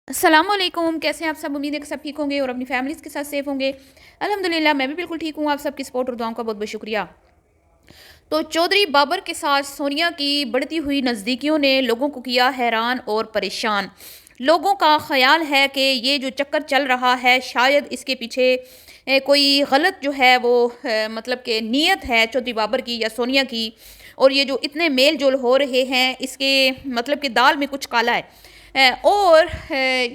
अस्सलाम वालेकुम, कैसे हैं आप सब। उम्मीद है कि सब ठीक होंगे और अपनी फैमिलीज़ के साथ सेफ होंगे। अल्हम्दुलिल्लाह मैं भी बिल्कुल ठीक हूँ। आप सबकी सपोर्ट और दुआओं का बहुत बहुत शुक्रिया। तो चौधरी बाबर के साथ सोनिया की बढ़ती हुई नज़दीकियों ने लोगों को किया हैरान और परेशान। लोगों का ख्याल है कि ये जो चक्कर चल रहा है शायद इसके पीछे कोई गलत जो है वो मतलब कि नीयत है चौधरी बाबर की या सोनिया की। और ये जो इतने मेल जोल हो रहे हैं इसके मतलब कि दाल में कुछ काला है। और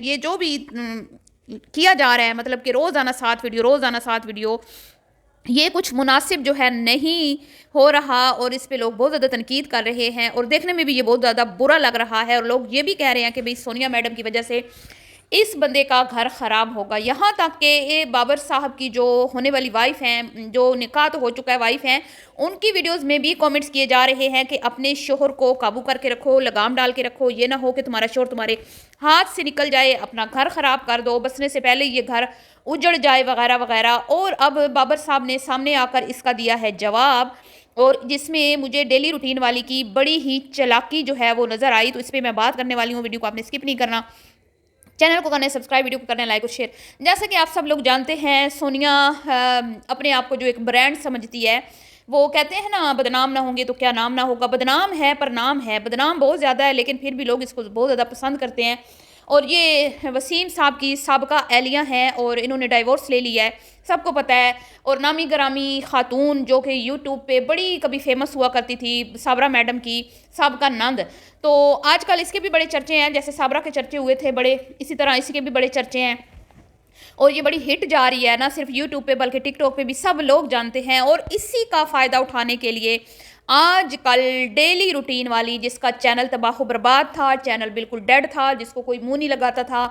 ये जो भी किया जा रहा है मतलब कि रोज़ाना सात वीडियो ये कुछ मुनासिब जो है नहीं हो रहा। और इस पे लोग बहुत ज़्यादा तनकीद कर रहे हैं और देखने में भी ये बहुत ज़्यादा बुरा लग रहा है। और लोग ये भी कह रहे हैं कि भाई सोनिया मैडम की वजह से इस बंदे का घर ख़राब होगा। यहाँ तक कि ये बाबर साहब की जो होने वाली वाइफ हैं, जो निकाह तो हो चुका है वाइफ हैं, उनकी वीडियोस में भी कमेंट्स किए जा रहे हैं कि अपने शोहर को काबू करके रखो, लगाम डाल के रखो, ये ना हो कि तुम्हारा शोहर तुम्हारे हाथ से निकल जाए, अपना घर ख़राब कर दो, बसने से पहले ये घर उजड़ जाए वगैरह वगैरह। और अब बाबर साहब ने सामने आकर इसका दिया है जवाब, और जिसमें मुझे डेली रूटीन वाली की बड़ी ही चालाकी जो है वो नज़र आई। तो इस पर मैं बात करने वाली हूँ। वीडियो को आपने स्किप नहीं करना, चैनल को करना है सब्सक्राइब, वीडियो को करना है लाइक और शेयर। जैसा कि आप सब लोग जानते हैं सोनिया अपने आप को जो एक ब्रांड समझती है। वो कहते हैं ना, बदनाम ना होंगे तो क्या नाम ना होगा। बदनाम है पर नाम है, बदनाम बहुत ज़्यादा है लेकिन फिर भी लोग इसको बहुत ज़्यादा पसंद करते हैं। और ये वसीम साहब की साबका एहलिया हैं और इन्होंने डाइवोर्स ले लिया है, सबको पता है। और नामी गरामी खातून जो कि यूट्यूब पे बड़ी कभी फेमस हुआ करती थी, साबरा मैडम की साबका नंद। तो आजकल इसके भी बड़े चर्चे हैं, जैसे साबरा के चर्चे हुए थे बड़े, इसी तरह इसके भी बड़े चर्चे हैं। और ये बड़ी हिट जा रही है, ना सिर्फ यूट्यूब पे बल्कि टिकटॉक पे भी सब लोग जानते हैं। और इसी का फ़ायदा उठाने के लिए आजकल डेली रूटीन वाली, जिसका चैनल तबाह बर्बाद था, चैनल बिल्कुल डेड था, जिसको कोई मुंह नहीं लगाता था,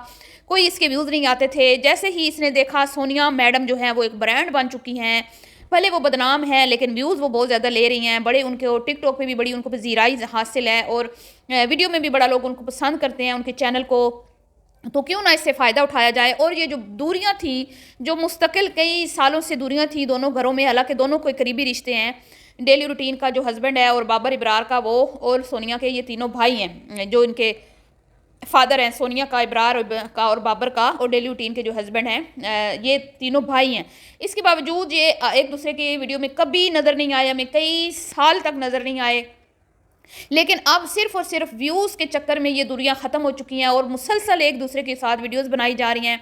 कोई इसके व्यूज़ नहीं आते थे, जैसे ही इसने देखा सोनिया मैडम जो हैं वो एक ब्रांड बन चुकी हैं, भले वो बदनाम है लेकिन व्यूज़ वो बहुत ज़्यादा ले रही हैं, बड़े उनके और टिकटॉक पे भी बड़ी उनको पजीराई हासिल है और वीडियो में भी बड़ा लोग उनको पसंद करते हैं उनके चैनल को। तो क्यों ना इससे फ़ायदा उठाया जाए। और ये जो दूरियां थी, जो मुस्तकिल कई सालों से दूरियां थी दोनों घरों में, हालांकि दोनों कोई करीबी रिश्ते हैं, डेली रूटीन का जो हस्बैंड है और बाबर इब्रार का वो, और सोनिया के ये तीनों भाई हैं जो इनके फादर हैं, सोनिया का, इब्रार का और बाबर का, और डेली रूटीन के जो हस्बैंड हैं ये तीनों भाई हैं। इसके बावजूद ये एक दूसरे के वीडियो में कभी नज़र नहीं आए, हमें कई साल तक नज़र नहीं आए। लेकिन अब सिर्फ और सिर्फ व्यूज़ के चक्कर में ये दूरियां ख़त्म हो चुकी हैं और मुसलसल एक दूसरे के साथ वीडियोस बनाई जा रही हैं,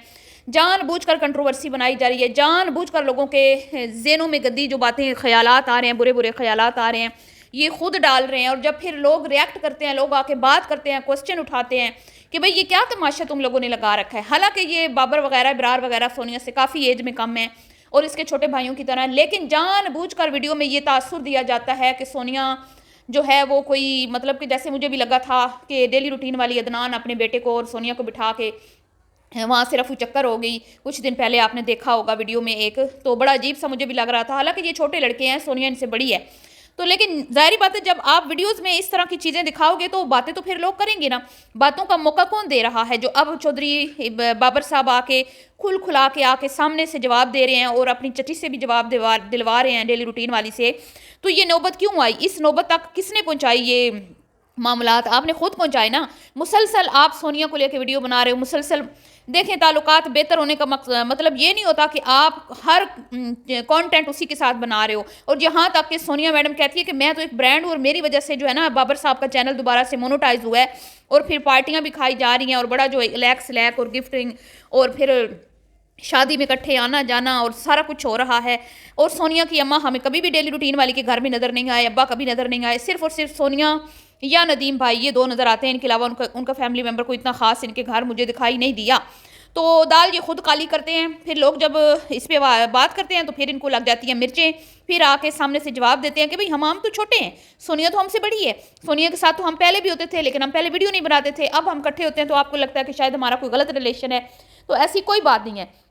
जानबूझकर कंट्रोवर्सी बनाई जा रही है, जानबूझकर लोगों के ज़हनों में गंदी जो बातें ख्यालात आ रहे हैं, बुरे बुरे ख्यालात आ रहे हैं, ये खुद डाल रहे हैं। और जब फिर लोग रिएक्ट करते हैं, लोग आके बात करते हैं, क्वेश्चन उठाते हैं कि भाई ये क्या तमाशा तुम लोगों ने लगा रखा है। हालांकि ये बाबर वगैरह, इब्रार वगैरह सोनिया से काफ़ी एज में कम है और इसके छोटे भाइयों की तरह, लेकिन जानबूझकर वीडियो में ये तासुर दिया जाता है कि सोनिया जो है वो कोई, मतलब कि जैसे मुझे भी लगा था कि डेली रूटीन वाली अदनान अपने बेटे को और सोनिया को बिठा के वहाँ से रफू चक्कर हो गई। कुछ दिन पहले आपने देखा होगा वीडियो में एक, तो बड़ा अजीब सा मुझे भी लग रहा था। हालांकि ये छोटे लड़के हैं, सोनिया इनसे बड़ी है, तो लेकिन जाहिर बात है जब आप वीडियोस में इस तरह की चीज़ें दिखाओगे तो बातें तो फिर लोग करेंगे ना। बातों का मौका कौन दे रहा है? जो अब चौधरी बाबर साहब आके खुल खुला के आके सामने से जवाब दे रहे हैं और अपनी चची से भी जवाब दिलवा रहे हैं, डेली रूटीन वाली से। तो ये नौबत क्यों आई? इस नौबत तक किसने पहुंचाई? ये मामलात आपने खुद पहुंचाए ना। मुसलसल आप सोनिया को लेकर वीडियो बना रहे हो, मुसलसल देखें। ताल्लुकात बेहतर होने का मतलब ये नहीं होता कि आप हर कंटेंट उसी के साथ बना रहे हो। और जहाँ तक कि सोनिया मैडम कहती है कि मैं तो एक ब्रांड हूँ और मेरी वजह से जो है ना बाबर साहब का चैनल दोबारा से मोनेटाइज हुआ है, और फिर पार्टियाँ भी खाई जा रही हैं और बड़ा जो लैक और गिफ्टिंग और फिर शादी में इकट्ठे आना जाना और सारा कुछ हो रहा है। और सोनिया की अम्मा हमें कभी भी डेली रूटीन वाली के घर में नज़र नहीं आए, अब्बा कभी नज़र नहीं आए, सिर्फ और सिर्फ सोनिया या नदीम भाई ये दो नज़र आते हैं। इनके अलावा उनका उनका फैमिली मेम्बर को इतना खास इनके घर मुझे दिखाई नहीं दिया। तो दाल ये खुद काली करते हैं, फिर लोग जब इस पर बात करते हैं तो फिर इनको लग जाती हैं मिर्चें, फिर आके सामने से जवाब देते हैं कि भाई हम तो छोटे हैं, सोनिया तो हमसे बड़ी है, सोनिया के साथ तो हम पहले भी होते थे लेकिन हम पहले वीडियो नहीं बनाते थे, अब हम इकट्ठे होते हैं तो आपको लगता है कि शायद हमारा कोई गलत रिलेशन है। तो ऐसी कोई बात नहीं है।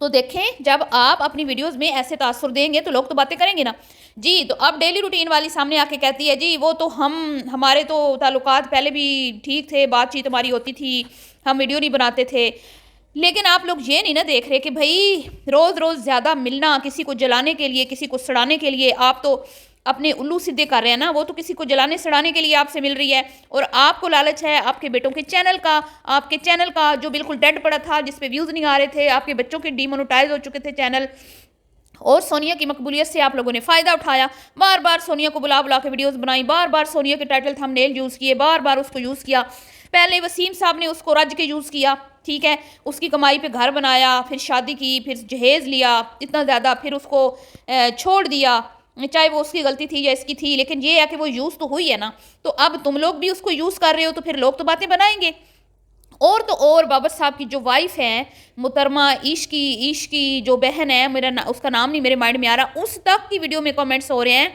तो देखें, जब आप अपनी वीडियोस में ऐसे तासुर देंगे तो लोग तो बातें करेंगे ना जी। तो अब डेली रूटीन वाली सामने आके कहती है जी वो तो हमारे तो ताल्लुकात पहले भी ठीक थे, बातचीत हमारी होती थी, हम वीडियो नहीं बनाते थे। लेकिन आप लोग ये नहीं ना देख रहे कि भाई रोज़ रोज़ ज़्यादा मिलना, किसी को जलाने के लिए, किसी को सड़ाने के लिए, आप तो اپنے الو سیدھے کر رہے ہیں نا، وہ تو کسی کو جلانے سڑانے کے لیے آپ سے مل رہی ہے، اور آپ کو لالچ ہے آپ کے بیٹوں کے چینل کا، آپ کے چینل کا جو بالکل ڈیڈ پڑا تھا، جس پہ ویوز نہیں آ رہے تھے، آپ کے بچوں کے ڈی مونوٹائز ہو چکے تھے چینل، اور سونیا کی مقبولیت سے آپ لوگوں نے فائدہ اٹھایا، بار بار سونیا کو بلا بلا کے ویڈیوز بنائی، بار بار سونیا کے ٹائٹل تھم نیل یوز کیے، بار بار اس کو یوز کیا، پہلے وسیم صاحب نے اس کو رج کے یوز کیا، ٹھیک ہے، اس کی کمائی پہ گھر بنایا، پھر شادی کی، پھر جہیز لیا اتنا زیادہ، پھر اس کو چھوڑ دیا، چاہے وہ اس کی غلطی تھی یا اس کی تھی، لیکن یہ ہے کہ وہ یوز تو ہوئی ہے نا، تو اب تم لوگ بھی اس کو یوز کر رہے ہو تو پھر لوگ تو باتیں بنائیں گے۔ اور تو اور بابر صاحب کی جو وائف ہیں محترمہ عشقی جو بہن ہے، میرا اس کا نام نہیں میرے مائنڈ میں آ رہا، اس تک کی ویڈیو میں کامنٹس ہو رہے ہیں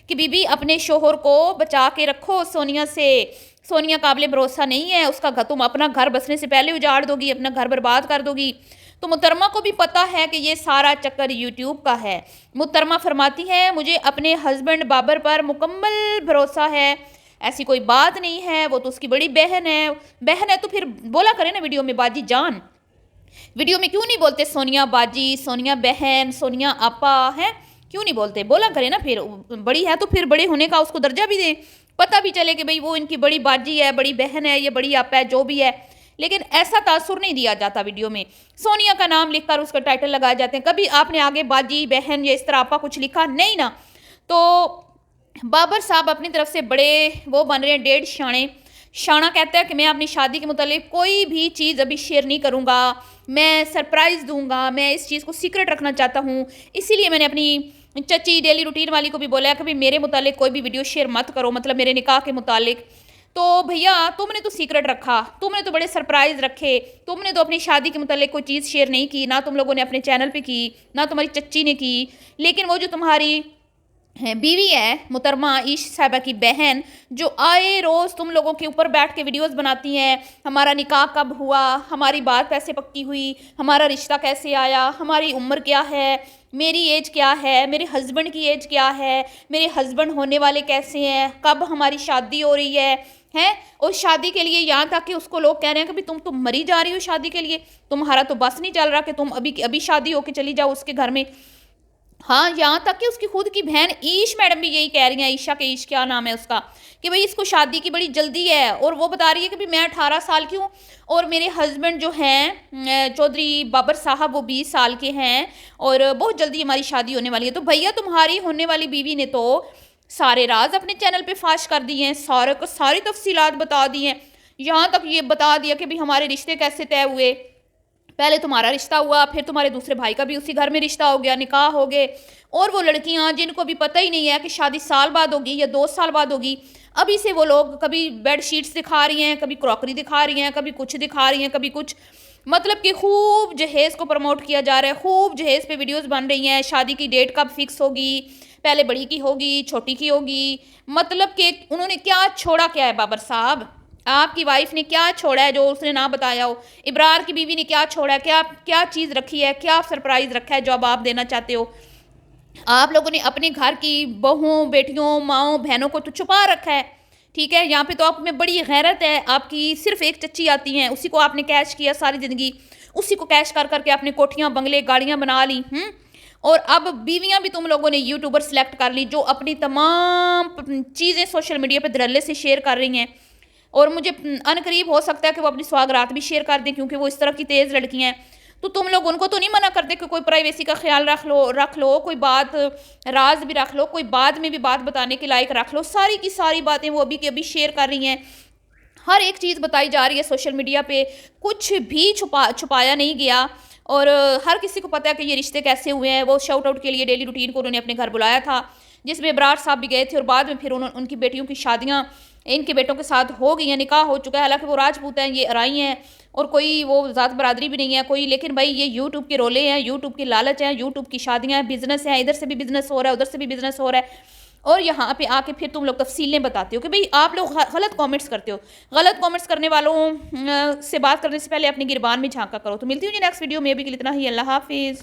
کہ بی بی اپنے شوہر کو بچا کے رکھو سونیا سے، سونیا قابل بھروسہ نہیں ہے، اس کا تم اپنا گھر بسنے سے پہلے اجاڑ دو گی، اپنا گھر برباد کر دو گی۔ تو محترمہ کو بھی پتہ ہے کہ یہ سارا چکر یوٹیوب کا ہے۔ محترمہ فرماتی ہے مجھے اپنے ہسبینڈ بابر پر مکمل بھروسہ ہے، ایسی کوئی بات نہیں ہے، وہ تو اس کی بڑی بہن ہے تو پھر بولا کرے نا ویڈیو میں باجی جان، ویڈیو میں کیوں نہیں بولتے سونیا باجی، سونیا بہن، سونیا آپا، ہے کیوں نہیں بولتے، بولا کرے نا، پھر بڑی ہے تو پھر بڑے ہونے کا اس کو درجہ بھی دیں، پتہ بھی چلے کہ بھئی وہ ان کی بڑی باجی ہے، بڑی بہن ہے، یہ بڑی آپا ہے، جو بھی ہے، لیکن ایسا تاثر نہیں دیا جاتا ویڈیو میں، سونیا کا نام لکھ کر اس کا ٹائٹل لگائے جاتے ہیں، کبھی آپ نے آگے باجی بہن یا اس طرح آپا کچھ لکھا نہیں نا۔ تو بابر صاحب اپنی طرف سے بڑے وہ بن رہے ہیں ڈیڑھ شانہ کہتا ہے کہ میں اپنی شادی کے متعلق کوئی بھی چیز ابھی شیئر نہیں کروں گا، میں سرپرائز دوں گا، میں اس چیز کو سیکرٹ رکھنا چاہتا ہوں، اسی لیے میں نے اپنی چچی ڈیلی روٹین والی کو بھی بولا ہے کہ میرے متعلق کوئی بھی ویڈیو شیئر مت کرو، مطلب میرے نکاح کے متعلق۔ تو بھیا تم نے تو سیکرٹ رکھا، تم نے تو بڑے سرپرائز رکھے، تم نے تو اپنی شادی کے متعلق کوئی چیز شیئر نہیں کی، نہ تم لوگوں نے اپنے چینل پہ کی، نہ تمہاری چچی نے کی، لیکن وہ جو تمہاری بیوی ہے محترمہ عشق صاحبہ کی بہن، جو آئے روز تم لوگوں کے اوپر بیٹھ کے ویڈیوز بناتی ہیں، ہمارا نکاح کب ہوا، ہماری بات کیسے پکی ہوئی، ہمارا رشتہ کیسے آیا، ہماری عمر کیا ہے، میری ایج کیا ہے، میرے ہسبینڈ کی ایج کیا ہے، میرے ہسبینڈ ہونے والے کیسے ہیں، کب ہماری شادی ہو رہی ہے، اور شادی کے لیے یہاں تک کہ اس کو لوگ کہہ رہے ہیں کہ تم تو مری جا رہی ہو شادی کے لیے، تمہارا تو بس نہیں چل رہا کہ تم ابھی شادی ہو کے چلی جاؤ اس کے گھر میں۔ ہاں یہاں تک کہ اس کی خود کی بہن عیش میڈم بھی یہی کہہ رہی ہیں، عیشہ کے عیش کیا نام ہے اس کا، کہ بھئی اس کو شادی کی بڑی جلدی ہے، اور وہ بتا رہی ہے کہ میں 18 سال کی ہوں اور میرے ہسبینڈ جو ہیں چودھری بابر صاحب وہ 20 سال کے ہیں، اور بہت جلدی ہماری شادی ہونے والی ہے۔ تو بھیا تمہاری ہونے والی بیوی نے تو سارے راز اپنے چینل پہ فاش کر دی ہیں، ساری تفصیلات بتا دی ہیں، یہاں تک یہ بتا دیا کہ بھی ہمارے رشتے کیسے طے ہوئے، پہلے تمہارا رشتہ ہوا، پھر تمہارے دوسرے بھائی کا بھی اسی گھر میں رشتہ ہو گیا، نکاح ہو گئے، اور وہ لڑکیاں جن کو بھی پتہ ہی نہیں ہے کہ شادی سال بعد ہوگی یا 2 سال بعد ہوگی، ابھی سے وہ لوگ کبھی بیڈ شیٹس دکھا رہی ہیں، کبھی کراکری دکھا رہی ہیں، کبھی کچھ دکھا رہی ہیں، کبھی کچھ، مطلب کہ خوب جہیز کو پروموٹ کیا جا رہا ہے، خوب جہیز پہ ویڈیوز بن رہی ہیں، شادی کی ڈیٹ کب فکس ہوگی، پہلے بڑی کی ہوگی چھوٹی کی ہوگی، مطلب کہ انہوں نے کیا چھوڑا کیا ہے بابر صاحب، آپ کی وائف نے کیا چھوڑا ہے جو اس نے نہ بتایا ہو، ابرار کی بیوی نے کیا چھوڑا ہے، کیا چیز رکھی ہے، کیا سرپرائز رکھا ہے جو اب آپ دینا چاہتے ہو، آپ لوگوں نے اپنے گھر کی بہوں بیٹیوں ماؤں بہنوں کو تو چھپا رکھا ہے، ٹھیک ہے، یہاں پہ تو آپ میں بڑی غیرت ہے، آپ کی صرف ایک چچی آتی ہیں، اسی کو آپ نے کیش کیا ساری زندگی، اسی کو کیش کر کر کے آپ نے کوٹھیاں بنگلے گاڑیاں بنا لی، اور اب بیویاں بھی تم لوگوں نے یوٹیوبر سلیکٹ کر لی جو اپنی تمام چیزیں سوشل میڈیا پہ دھڑلے سے شیئر کر رہی ہیں، اور مجھے ان قریب ہو سکتا ہے کہ وہ اپنی سواگرات بھی شیئر کر دیں کیونکہ وہ اس طرح کی تیز لڑکیاں ہیں، تو تم لوگ ان کو تو نہیں منع کرتے کہ کوئی پرائیویسی کا خیال رکھ لو، کوئی بات راز بھی رکھ لو، کوئی بعد میں بھی بات بتانے کے لائق رکھ لو، ساری کی ساری باتیں وہ ابھی کے ابھی شیئر کر رہی ہیں، ہر ایک چیز بتائی جا رہی ہے سوشل میڈیا پہ، کچھ بھی چھپایا نہیں گیا، اور ہر کسی کو پتہ ہے کہ یہ رشتے کیسے ہوئے ہیں۔ وہ شاؤٹ آؤٹ کے لیے ڈیلی روٹین کو انہوں نے اپنے گھر بلایا تھا جس میں ابرار صاحب بھی گئے تھے، اور بعد میں پھر ان کی بیٹیوں کی شادیاں ان کے بیٹوں کے ساتھ ہو گئی ہیں، نکاح ہو چکا ہے، حالانکہ وہ راجپوت ہیں، یہ ارائی ہیں، اور کوئی وہ ذات برادری بھی نہیں ہے کوئی، لیکن بھائی یہ یوٹیوب کے رولے ہیں، یوٹیوب کی لالچ ہیں، یوٹیوب کی شادیاں ہیں، بزنس ہیں، ادھر سے بھی بزنس ہو رہا ہے ادھر سے بھی بزنس ہو رہا ہے، اور یہاں پہ آ کے پھر تم لوگ تفصیلیں بتاتے ہو کہ بھئی آپ لوگ غلط کامنٹس کرتے ہو، غلط کامنٹس کرنے والوں سے بات کرنے سے پہلے اپنی گربان میں جھانکا کرو۔ تو ملتی ہوں جی نیکسٹ ویڈیو میں، ابھی کے لیے اتنا ہی، اللہ حافظ۔